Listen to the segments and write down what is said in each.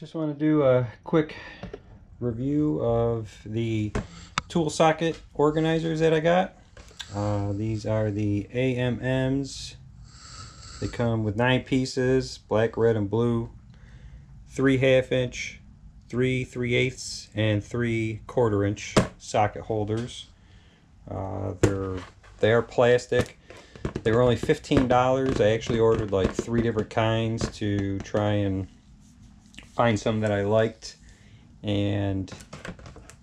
Just want to do a quick review of the tool socket organizers that I got. These are the AMMs. They come with 9 pieces, black, red, and blue. 3 1/2-inch, 3 3/8, and 3 1/4-inch socket holders. They are plastic. They were only $15. I actually ordered like 3 different kinds to try and find some that I liked, and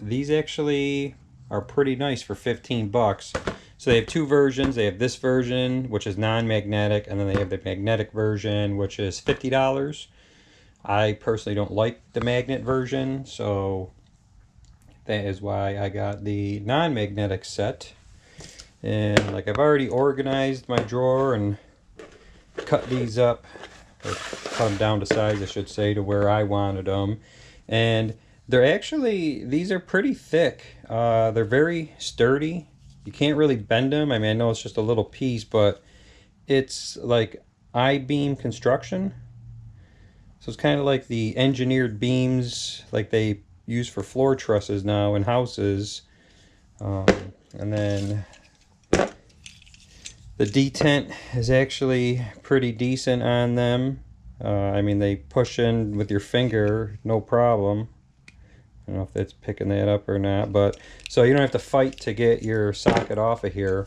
these actually are pretty nice for 15 bucks. So they have 2 versions. They have this version, which is non-magnetic, and then they have the magnetic version, which is $50. I personally don't like the magnet version, so that is why I got the non-magnetic set. And like, I've already organized my drawer and cut these up, or cut them down to size, I should say, to where I wanted them. And these are pretty thick. They're very sturdy. You can't really bend them. I mean, I know it's just a little piece, but it's like I-beam construction. So it's kind of like the engineered beams like they use for floor trusses now in houses. And then the detent is actually pretty decent on them. I mean, they push in with your finger, no problem. I don't know if that's picking that up or not, but so you don't have to fight to get your socket off of here.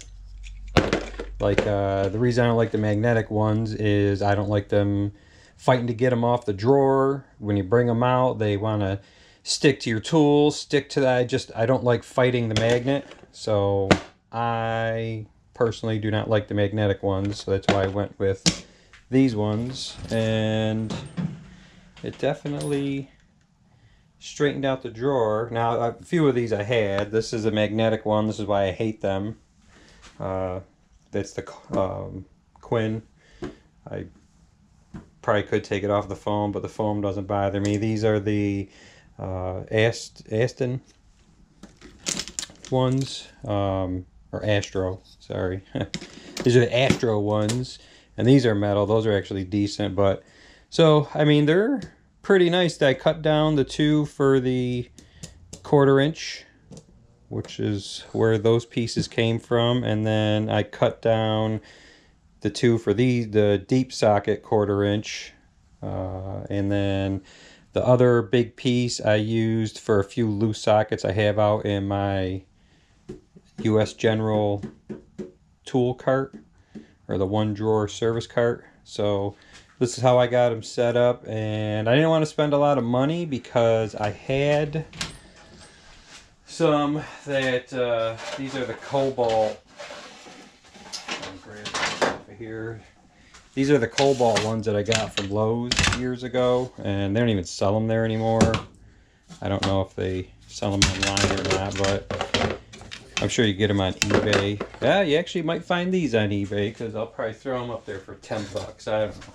Like, the reason I don't like the magnetic ones is I don't like them fighting to get them off the drawer. When you bring them out, they want to stick to your tools, stick to that. I don't like fighting the magnet, so I personally do not like the magnetic ones, so that's why I went with these ones. And it definitely straightened out the drawer. Now, a few of these I had. This is a magnetic one. This is why I hate them. That's the Quinn. I probably could take it off the foam, but the foam doesn't bother me. These are the Aston ones, or Astro, sorry. These are the Astro ones, and these are metal. Those are actually decent, but so I mean, they're pretty nice. I cut down the 2 for the 1/4-inch, which is where those pieces came from, and then I cut down the 2 for the deep socket 1/4-inch, and then the other big piece I used for a few loose sockets I have out in my US General tool cart, or the 1-drawer service cart. So this is how I got them set up, and I didn't want to spend a lot of money because I had some that these are the Cobalt. I'll grab this off of here. These are the Cobalt ones that I got from Lowe's years ago, and they don't even sell them there anymore. I don't know if they sell them online or not, but I'm sure you get them on eBay. Yeah, you actually might find these on eBay, because I'll probably throw them up there for 10 bucks. I don't know.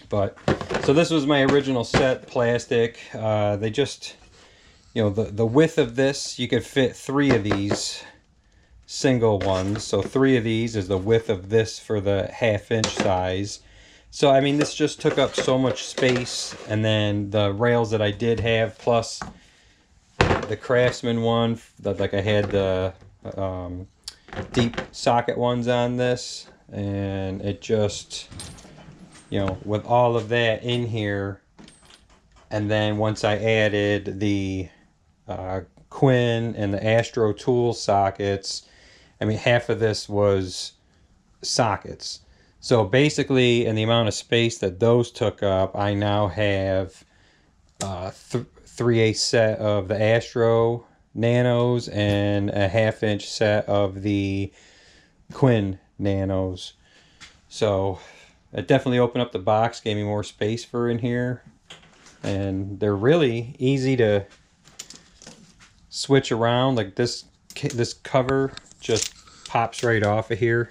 But so this was my original set, plastic. They just, you know, the width of this, you could fit 3 of these single ones. So 3 of these is the width of this for the 1/2-inch size. So I mean, this just took up so much space. And then the rails that I did have, plus the Craftsman one, that like I had the deep socket ones on this, and it just, you know, with all of that in here, and then once I added the Quinn and the Astro tool sockets, I mean, half of this was sockets. So basically, in the amount of space that those took up, I now have 3/8 set of the Astro Nanos and a 1/2-inch set of the Quinn Nanos. So it definitely opened up the box, gave me more space for in here, and they're really easy to switch around. Like this cover just pops right off of here.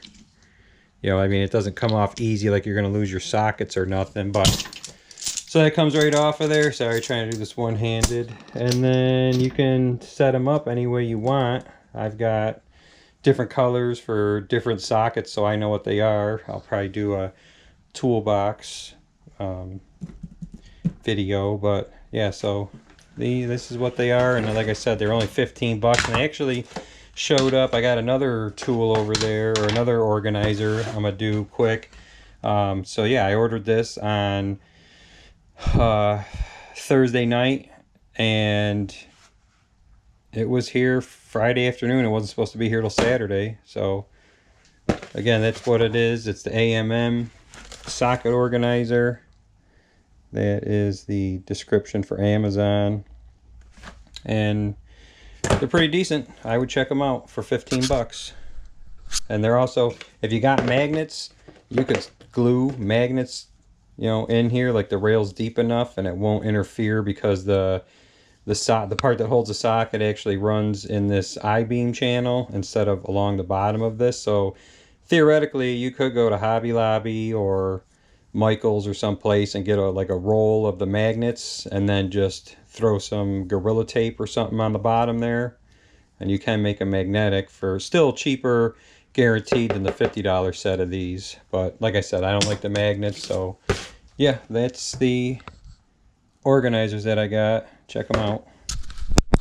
You know, I mean, it doesn't come off easy like you're gonna lose your sockets or nothing, but so that comes right off of there. Sorry, trying to do this one-handed. And then you can set them up any way you want. I've got different colors for different sockets, so I know what they are. I'll probably do a toolbox video, but yeah, so this is what they are, and like I said, they're only 15 bucks, and they actually showed up. I got another tool over there, or another organizer I'm gonna do quick. So yeah, I ordered this on Thursday night, and it was here Friday afternoon. It wasn't supposed to be here till Saturday. So again, that's what it is. It's the AMM socket organizer. That is the description for Amazon, and they're pretty decent. I would check them out for 15 bucks. And they're also, if you got magnets, you could glue magnets, you know, in here, like the rail's deep enough and it won't interfere, because the part that holds the socket actually runs in this I-beam channel instead of along the bottom of this. So theoretically, you could go to Hobby Lobby or Michael's or someplace and get like a roll of the magnets, and then just throw some Gorilla Tape or something on the bottom there, and you can make a magnetic for still cheaper, guaranteed, than the $50 set of these. But like I said, I don't like the magnets. So yeah, that's the organizers that I got. Check them out.